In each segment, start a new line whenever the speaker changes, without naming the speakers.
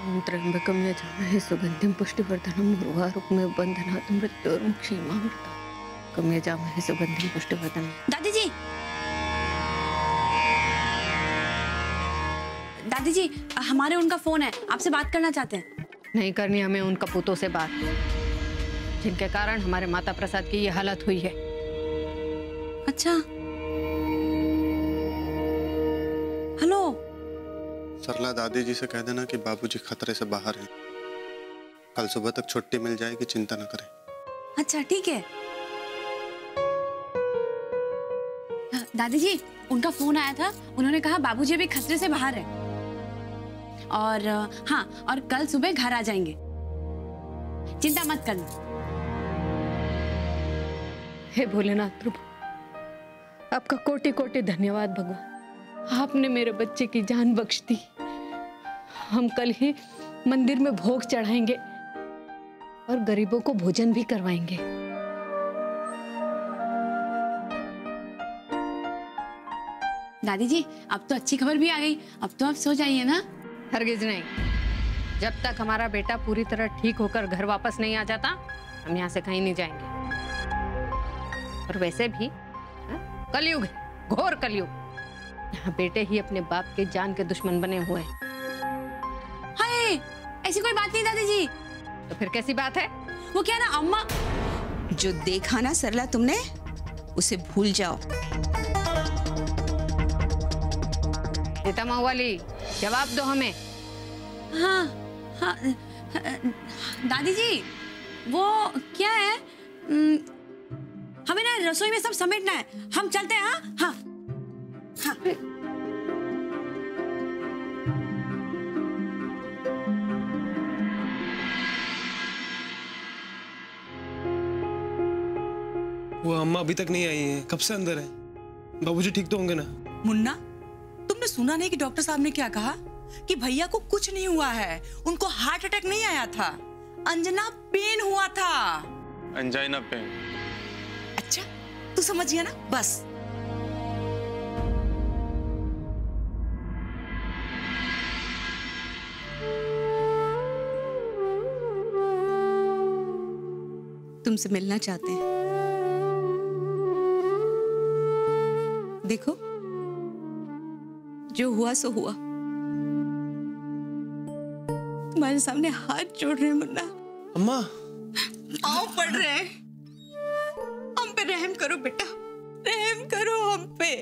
ओम त्र्यंबकं यजामहे सुगंधिं पुष्टिवर्धनं उर्वारुकमेव बन्धनात् मृत्योर्मुक्षीयमामृतात् यजामहे सुगंधिं पुष्टिवर्धनं।
दादी जी हमारे उनका फोन है, आपसे बात करना चाहते हैं।
नहीं करनी हमें उन कपूतों से बात, जिनके कारण हमारे माता प्रसाद की ये हालत हुई है।
अच्छा, हेलो
सरला, दादी जी से कह देना कि बाबूजी खतरे से बाहर हैं। कल सुबह तक छुट्टी मिल जाएगी, चिंता न करें।
अच्छा ठीक है। दादी जी उनका फोन आया था, उन्होंने कहा बाबूजी अभी खतरे से बाहर है और हाँ, और कल सुबह घर आ जाएंगे, चिंता मत करना।
हे भोलेनाथ प्रभु, आपका कोटि कोटि धन्यवाद भगवान, आपने मेरे बच्चे की जान बख्श दी। हम कल ही मंदिर में भोग चढ़ाएंगे और गरीबों को भोजन भी करवाएंगे।
दादी जी अब तो अच्छी खबर भी आ गई, अब तो आप सो जाइए ना।
हरगिज नहीं, जब तक हमारा बेटा पूरी तरह ठीक होकर घर वापस नहीं आ जाता, हम यहाँ से कहीं नहीं जाएंगे। और वैसे भी कलयुग है, घोर कलयुग, यहाँ बेटे ही अपने बाप के जान के दुश्मन बने हुए हैं।
हाय, ऐसी कोई बात नहीं दादी जी।
तो फिर कैसी बात है?
वो क्या ना अम्मा,
जो देखा ना सरला तुमने, उसे भूल जाओ।
वाली जवाब दो हमें।
हाँ हाँ दादी जी, वो क्या है, हमें ना रसोई में सब समेटना है, हम चलते हैं। हाँ हाँ हाँ।
वो अम्मा अभी तक नहीं आई है, कब से अंदर है? बाबूजी ठीक तो होंगे ना?
मुन्ना, तुमने सुना नहीं कि डॉक्टर साहब ने क्या कहा कि भैया को कुछ नहीं हुआ है, उनको हार्ट अटैक नहीं आया था, अंजना पेन हुआ था।
Angina pain?
अच्छा, तू समझ गया ना? बस तुमसे मिलना चाहते हैं। देखो, जो हुआ सो हुआ, तुम्हारे सामने हाथ जोड़ रहे हैं मुन्ना।
अम्मा,
पाँव पड़ रहे हैं, हम पे रहम करो बेटा, रहम करो हम पे।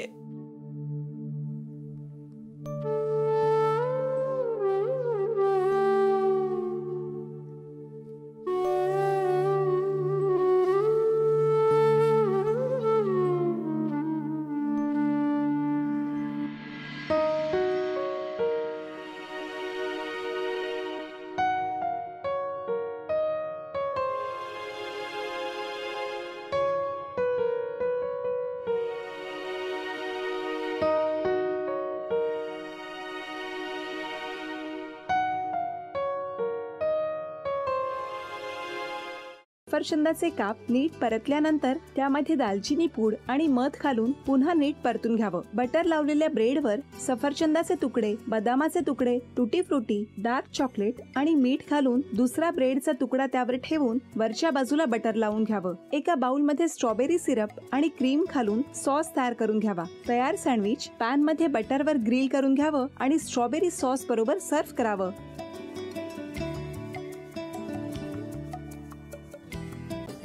सफरचंदाचे काप नीट परतल्यानंतर त्यामध्ये दालचिनी पूड आणि मध घालून पुन्हा नीट परतून घ्यावं। बटर लावलेल्या ब्रेडवर सफरचंदाचे तुकडे, बदामाचे तुकडे, टुटी फ्रुटी, डार्क चॉकलेट आणि मीठ घालून दुसरा ब्रेडचा तुकडा त्यावर ठेवून वरच्या बाजूला बटर लावून घ्यावं। एका बाउलमध्ये स्ट्रॉबेरी सिरप आणि क्रीम घालून सॉस तयार करून घ्यावा। तयार सँडविच पॅन मध्ये बटरवर ग्रिल करून घ्यावं आणि स्ट्रॉबेरी सॉस बरोबर सर्व्ह करावं।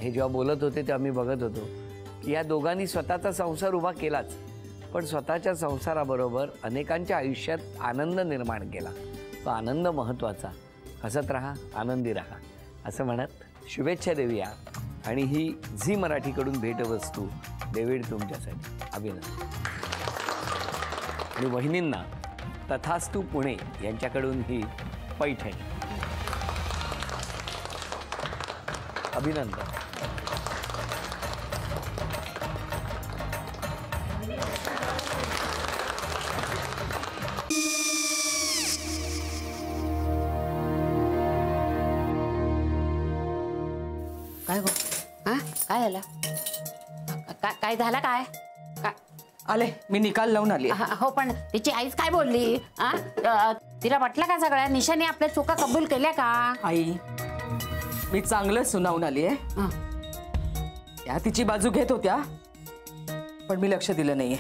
हे जेव्हा बोलत होते तेव्हा मी बघत होतो की या दोघांनी स्वतःचा संसार उभा केलाच, पण स्वतःच्या संसाराबरोबर अनेकांच्या आयुष्यात आनंद निर्माण केला। तो आनंद महत्त्वाचा। हसत राहा, आनंदी राहा असं म्हणत शुभेच्छा देऊया। आणि ही झी मराठीकडून भेटवस्तू डेव्हिड तुमच्यासाठी अभिनंदन। आणि वहिनींना तथास्तु पुणे यांच्याकडून ही पैठणी अभिनंदन।
काय गो, हाँ काय झालं? काय झालं काय?
आले, मी निकाल लावून आली।
हो पण तिची आईच काय बोलली?
तिला वाटलं का सगळ्या निशाने आपल्या चुका कबूल केल्या का?
आई मी चांगलं सुनावून आली आहे. त्या तिची बाजू घेत होत्या पण मी लक्ष दिलं नाहीये.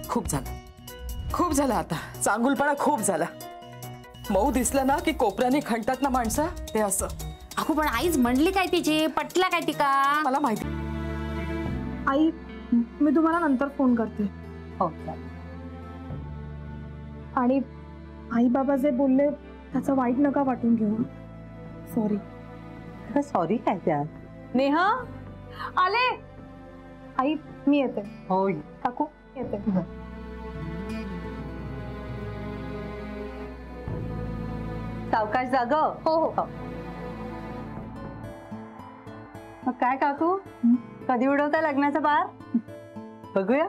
खूप झालं आता. चांगुलपणा खूप झाला. मऊ दिसलं ना की कोपऱ्याने खणतात ना माणसं, ते असं.
अगो पण आईच म्हणली काय तिची, पटला काय तिका?
मला माहिती.
आई मी तुम्हाला नंतर फोन करते.
हो.
आणि आई बाबा जे बोलले त्याचं वाईट नका वाटून घेऊ. सॉरी.
सॉरी काय त्या?
नेहा आले. आई मी येते.
होय
काकू येते.
सावकाश जाग.
हो हो.
मग काय काकू, कधी उडवता लग्नाचा बार? बघूया.